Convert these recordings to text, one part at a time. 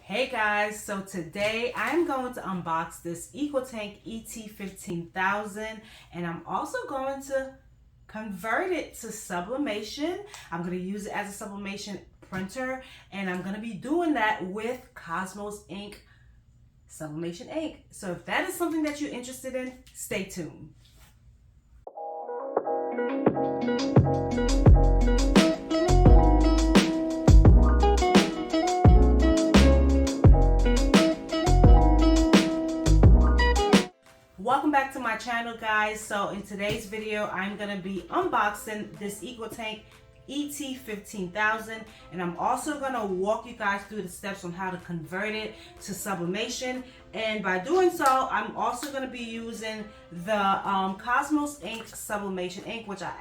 Hey guys, so today I'm going to unbox this EcoTank ET15000 and I'm also going to convert it to sublimation. I'm going to use it as a sublimation printer and I'm going to be doing that with Cosmos ink sublimation ink. So if that is something that you're interested in, stay tuned. Welcome back to my channel, guys. So in today's video I'm going to be unboxing this EcoTank ET15000 and I'm also going to walk you guys through the steps on how to convert it to sublimation, and by doing so I'm also going to be using the Cosmos ink sublimation ink, which I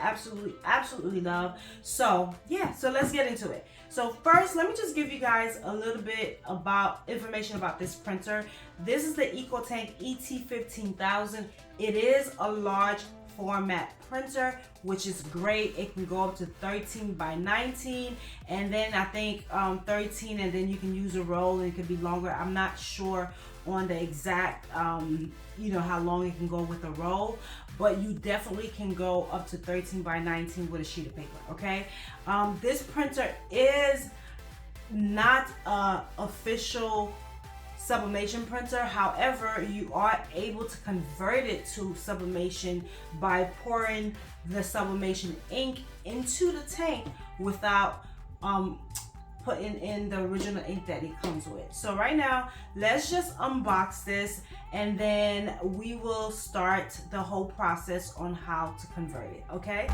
absolutely love. So yeah, so let's get into it. So first, let me just give you guys a little bit about information about this printer. This is the EcoTank ET15000. It is a large format printer, which is great. It can go up to 13 by 19, and then I think 13, and then you can use a roll and it could be longer. I'm not sure on the exact how long it can go with a roll, but you definitely can go up to 13 by 19 with a sheet of paper. Okay, this printer is not a official sublimation printer. However, you are able to convert it to sublimation by pouring the sublimation ink into the tank without putting in the original ink that it comes with. So right now, let's just unbox this and then we will start the whole process on how to convert it, okay?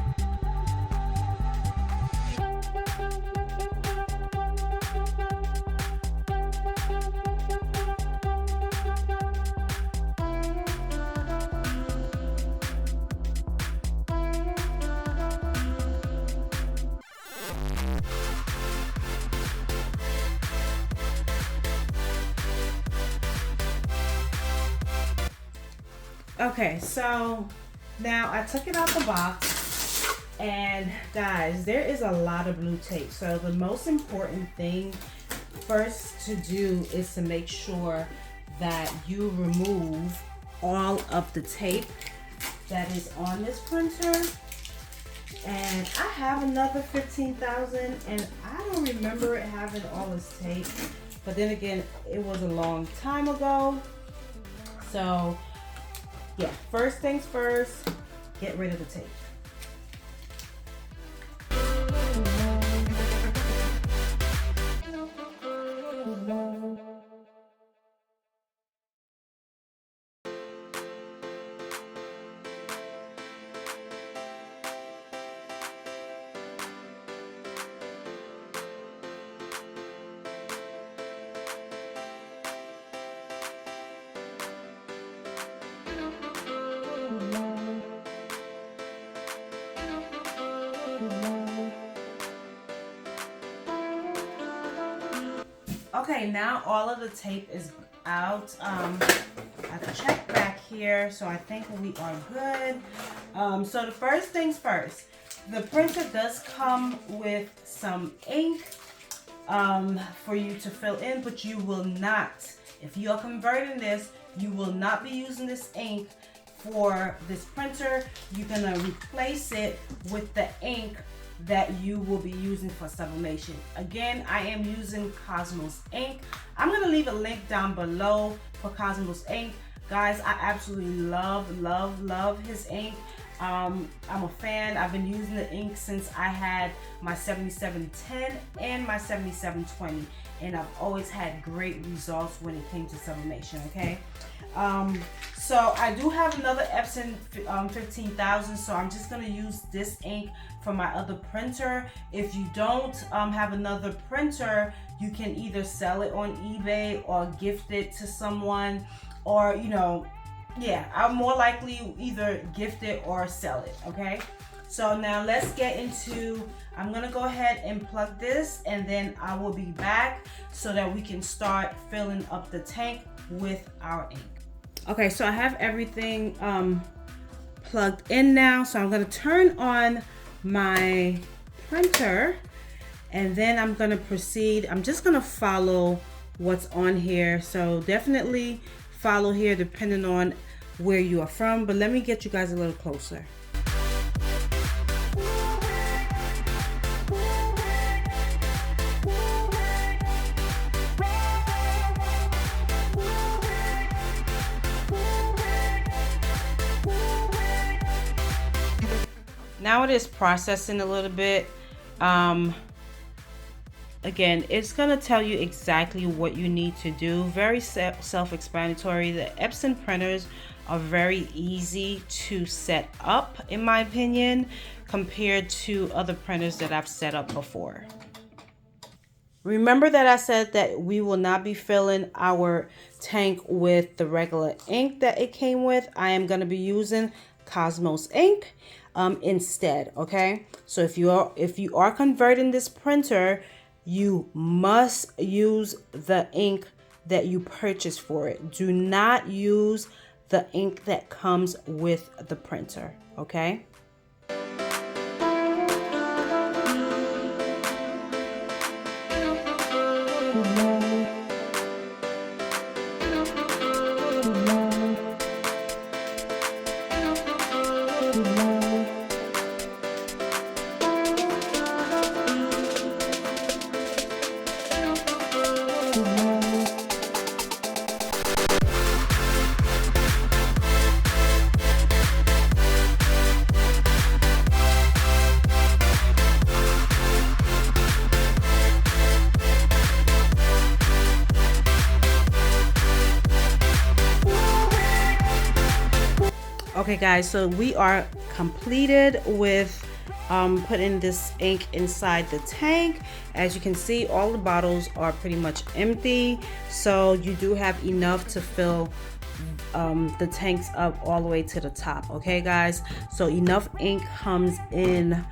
Okay, so now I took it out the box, and guys, there is a lot of blue tape. So the most important thing first to do is to make sure that you remove all of the tape that is on this printer. And I have another 15,000 and I don't remember it having all this tape, but then again, it was a long time ago. So yeah, first things first, get rid of the tape. Okay, now all of the tape is out. I have to check back here, so I think we are good. So the first things first, the printer does come with some ink for you to fill in, but you will not, if you are converting this, you will not be using this ink for this printer. You're gonna replace it with the ink that you will be using for sublimation. Again, I am using Cosmos ink. I'm gonna leave a link down below for Cosmos ink. Guys, I absolutely love his ink. I'm a fan. I've been using the ink since I had my 7710 and my 7720, and I've always had great results when it came to sublimation, okay? So I do have another Epson 15000, so I'm just gonna use this ink for my other printer. If you don't have another printer, you can either sell it on eBay or gift it to someone, or yeah, I'll more likely either gift it or sell it, okay? So now let's get into, I'm gonna go ahead and plug this, and then I will be back so that we can start filling up the tank with our ink. Okay, so I have everything plugged in now, so I'm gonna turn on my printer, and then I'm gonna proceed. I'm just gonna follow what's on here. So definitely follow here depending on where you are from. But let me get you guys a little closer. Now it is processing a little bit. Again, it's gonna tell you exactly what you need to do. Very self-explanatory. The Epson printers are very easy to set up, in my opinion, compared to other printers that I've set up before. Remember that I said that we will not be filling our tank with the regular ink that it came with. I am going to be using Cosmos ink instead. Okay, so if you are converting this printer, you must use the ink that you purchase for it. Do not use the ink that comes with the printer. Okay. Okay guys, so we are completed with putting this ink inside the tank. As you can see, all the bottles are pretty much empty, so you do have enough to fill the tanks up all the way to the top. Okay guys, so enough ink comes in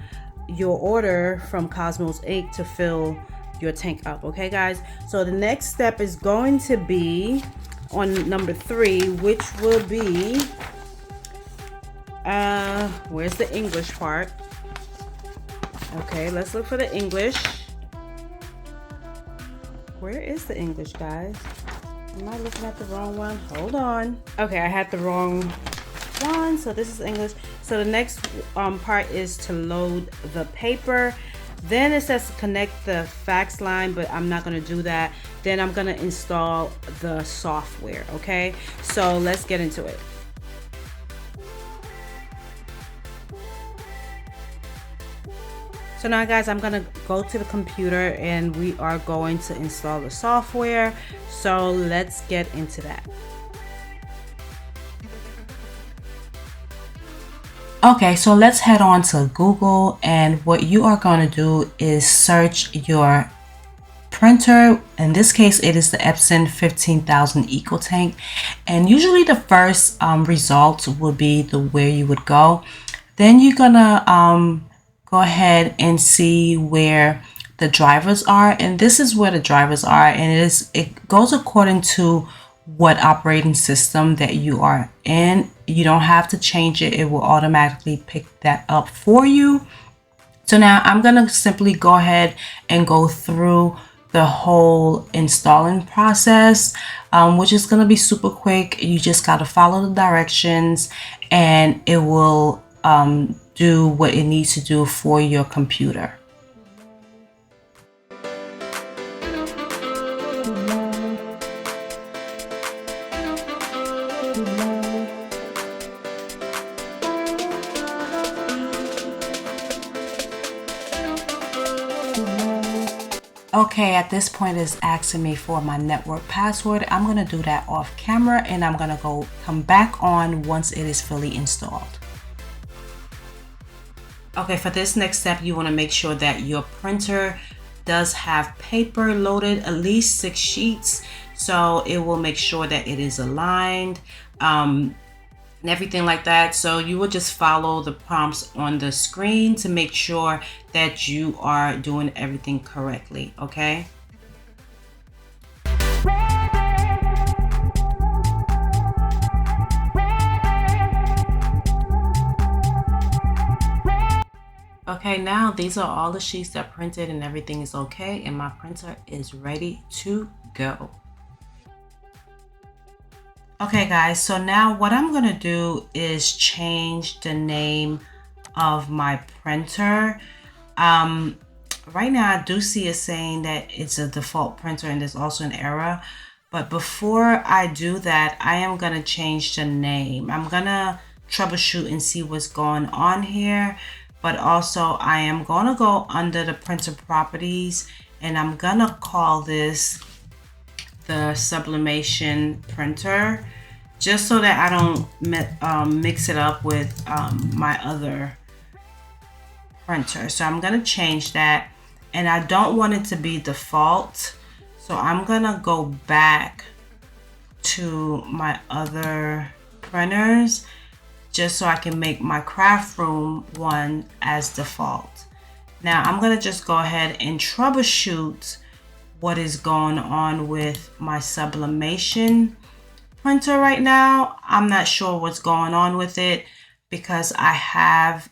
your order from Cosmos Ink to fill your tank up. Okay guys, so the next step is going to be on number 3, which will be where's the English part? Okay, let's look for the English. Where is the English, guys? Am I looking at the wrong one? Hold on. Okay, I had the wrong one, so this is English. So the next part is to load the paper. Then it says connect the fax line, but I'm not going to do that. Then I'm going to install the software. Okay, so let's get into it. So now guys, I'm gonna go to the computer and we are going to install the software. So let's get into that. Okay, so let's head on to Google, and what you are going to do is search your printer. In this case, it is the Epson 15,000 EcoTank, and usually the first result will be where you would go. Then you're gonna go ahead and see where the drivers are, and this is where the drivers are, and it goes according to what operating system that you are in. You don't have to change it, it will automatically pick that up for you. So now I'm gonna simply go ahead and go through the whole installing process, which is gonna be super quick. You just gotta follow the directions and it will do what it needs to do for your computer. Okay, at this point it's asking me for my network password. I'm gonna do that off camera, and I'm gonna come back on once it is fully installed. Okay, for this next step, you want to make sure that your printer does have paper loaded, at least 6 sheets, so it will make sure that it is aligned and everything like that. So you will just follow the prompts on the screen to make sure that you are doing everything correctly. Okay. Okay, now these are all the sheets that printed and everything is okay, and my printer is ready to go. Okay guys, so now what I'm gonna do is change the name of my printer. Right now I do see it saying that it's a default printer and there's also an error. But before I do that, I am gonna change the name. I'm gonna troubleshoot and see what's going on here. But also I am gonna go under the printer properties and I'm gonna call this the sublimation printer, just so that I don't mix it up with my other printer. So I'm gonna change that, and I don't want it to be default, so I'm gonna go back to my other printers just so I can make my craft room one as default. Now I'm gonna just go ahead and troubleshoot what is going on with my sublimation printer right now. I'm not sure what's going on with it because I have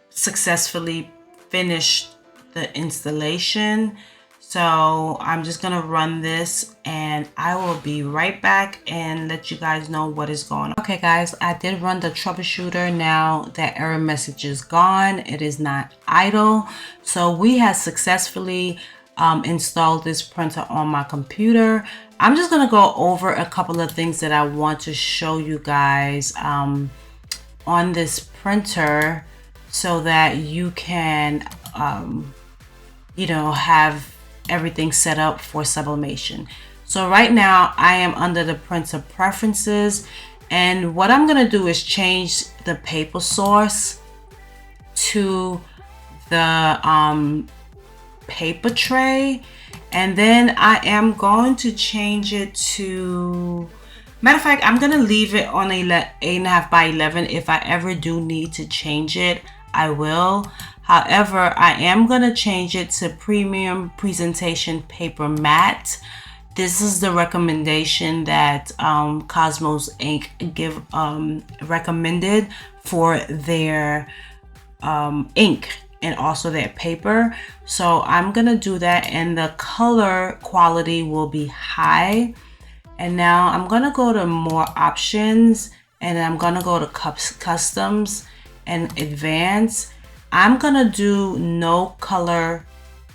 successfully finished the installation. So I'm just gonna run this and I will be right back and let you guys know what is going on. Okay guys, I did run the troubleshooter. Now that error message is gone, it is not idle. So we have successfully installed this printer on my computer. I'm just gonna go over a couple of things that I want to show you guys on this printer so that you can you know, have everything set up for sublimation. So right now I am under the printer preferences, and what I'm gonna do is change the paper source to the paper tray, and then I am going to change it to, matter of fact, I'm gonna leave it on 8.5 by 11. If I ever do need to change it, I will. However, I am gonna change it to premium presentation paper matte. This is the recommendation that Cosmos Ink give recommended for their ink and also their paper. So I'm gonna do that, and the color quality will be high. And now I'm gonna go to more options, and I'm gonna go to customs and advanced. I'm gonna do no color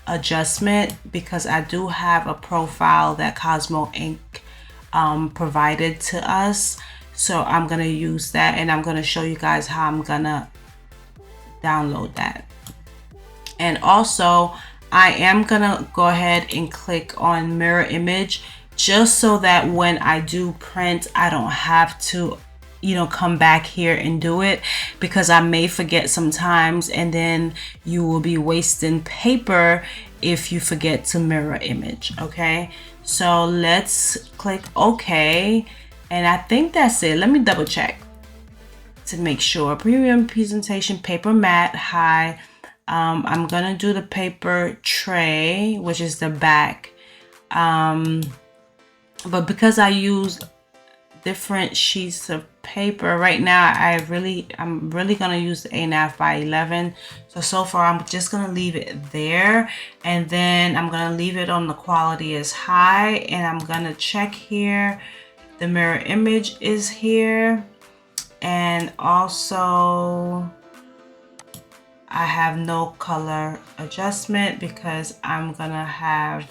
adjustment because I do have a profile that Cosmo Ink provided to us. So I'm gonna use that, and I'm gonna show you guys how I'm gonna download that. And also I am gonna go ahead and click on mirror image just so that when I do print, I don't have to, you know, come back here and do it, because I may forget sometimes, and then you will be wasting paper if you forget to mirror image. Okay, so let's click OK, and I think that's it. Let me double check to make sure. Premium presentation paper matte high. I'm gonna do the paper tray, which is the back, but because I use different sheets of paper right now, I'm really gonna use the 8.5 by 11. So far I'm just gonna leave it there, and then I'm gonna leave it on the quality as high, and I'm gonna check here. The mirror image is here, and also I have no color adjustment because I'm gonna have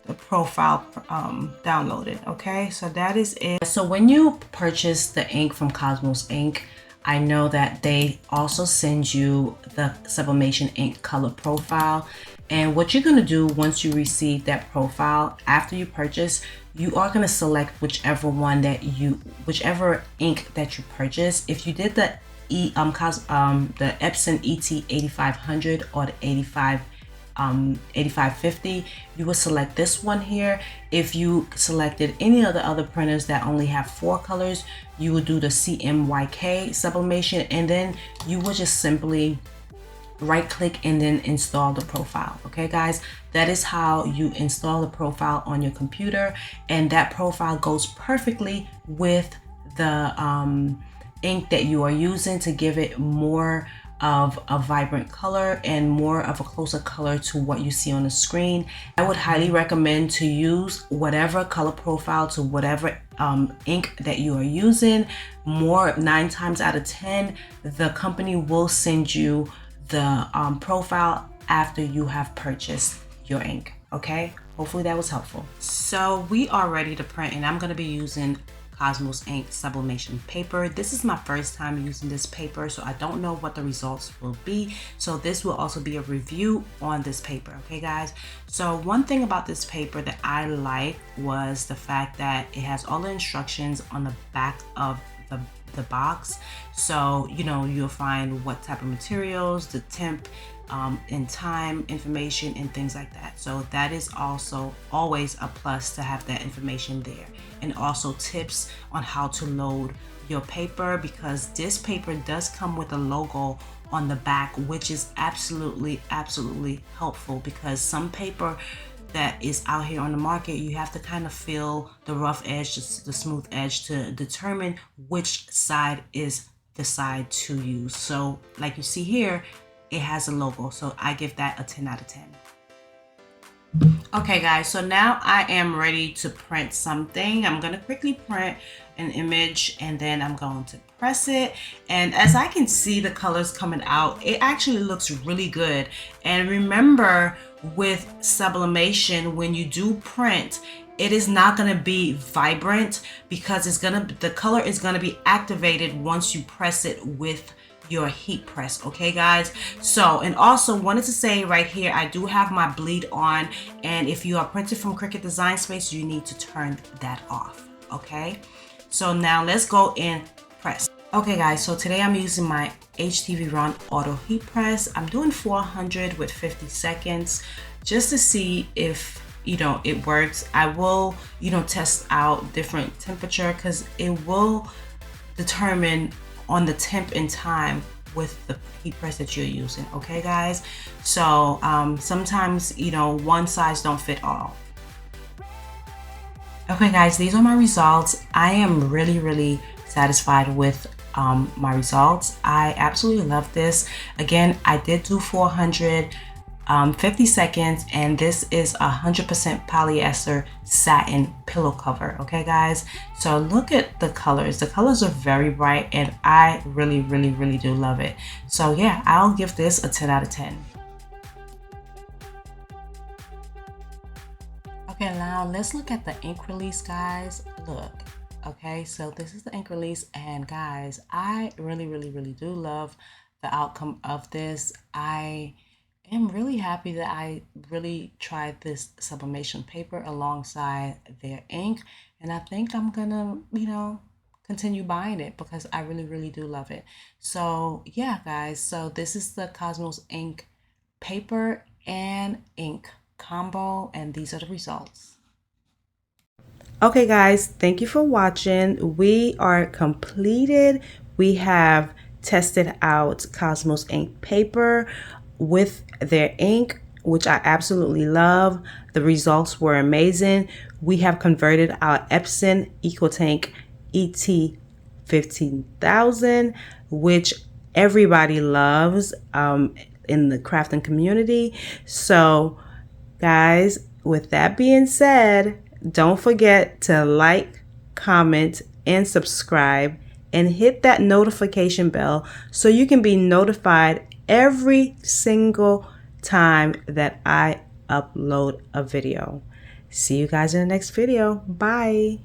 the profile downloaded. Okay, so that is it. So when you purchase the ink from Cosmos Ink, I know that they also send you the sublimation ink color profile. And what you're gonna do once you receive that profile after you purchase, you are gonna select whichever whichever ink that you purchase. If you did the the Epson ET 8500 or the 8550, you will select this one here. If you selected any of the other printers that only have 4 colors, you will do the CMYK sublimation, and then you will just simply right click and then install the profile. Okay guys, that is how you install the profile on your computer, and that profile goes perfectly with the ink that you are using to give it more of a vibrant color and more of a closer color to what you see on the screen. I would highly recommend to use whatever color profile to whatever ink that you are using. 9 times out of 10, the company will send you the profile after you have purchased your ink. Okay, hopefully that was helpful. So we are ready to print, and I'm going to be using Cosmos ink sublimation paper. This is my first time using this paper, so I don't know what the results will be. So this will also be a review on this paper. Okay guys, so one thing about this paper that I like was the fact that it has all the instructions on the back of the box. So you know, you'll find what type of materials, the temp and time information and things like that. So that is also always a plus to have that information there, and also tips on how to load your paper, because this paper does come with a logo on the back, which is absolutely helpful, because some paper that is out here on the market, you have to kind of feel the rough edge, the smooth edge, to determine which side is the side to use. So like you see here, it has a logo, so I give that a 10 out of 10. Okay guys, so now I am ready to print something. I'm gonna quickly print an image, and then I'm going to press it. And as I can see the colors coming out, it actually looks really good. And remember, with sublimation, when you do print, it is not going to be vibrant, because the color is going to be activated once you press it with your heat press. Okay guys, so, and also wanted to say right here, I do have my bleed on, and if you are printed from Cricut Design Space, you need to turn that off. Okay, so now let's go and press. Okay guys, so today I'm using my HTV Ron Auto Heat Press. I'm doing 400 with 50 seconds just to see if, you know, it works. I will, you know, test out different temperature, because it will determine on the temp and time with the heat press that you're using. Okay guys, so sometimes, you know, one size don't fit all. Okay guys, these are my results. I am really satisfied with my results. I absolutely love this. Again, I did do 400 50 seconds, and this is 100% polyester satin pillow cover. Okay guys, so look at the colors. The colors are very bright, and I really do love it. So yeah, I'll give this a 10 out of 10. Okay, now let's look at the ink release, guys. Look, okay, so this is the ink release, and guys, I really do love the outcome of this. I am really happy that I really tried this sublimation paper alongside their ink, and I think I'm gonna, you know, continue buying it, because I really do love it. So yeah guys, so this is the Cosmos ink paper and ink combo, and these are the results. Okay guys, thank you for watching. We are completed. We have tested out Cosmos ink paper with their ink, which I absolutely love. The results were amazing. We have converted our Epson EcoTank ET 15,000, which everybody loves in the crafting community. So guys, with that being said, don't forget to like, comment, and subscribe, and hit that notification bell so you can be notified every single time that I upload a video. See you guys in the next video. Bye.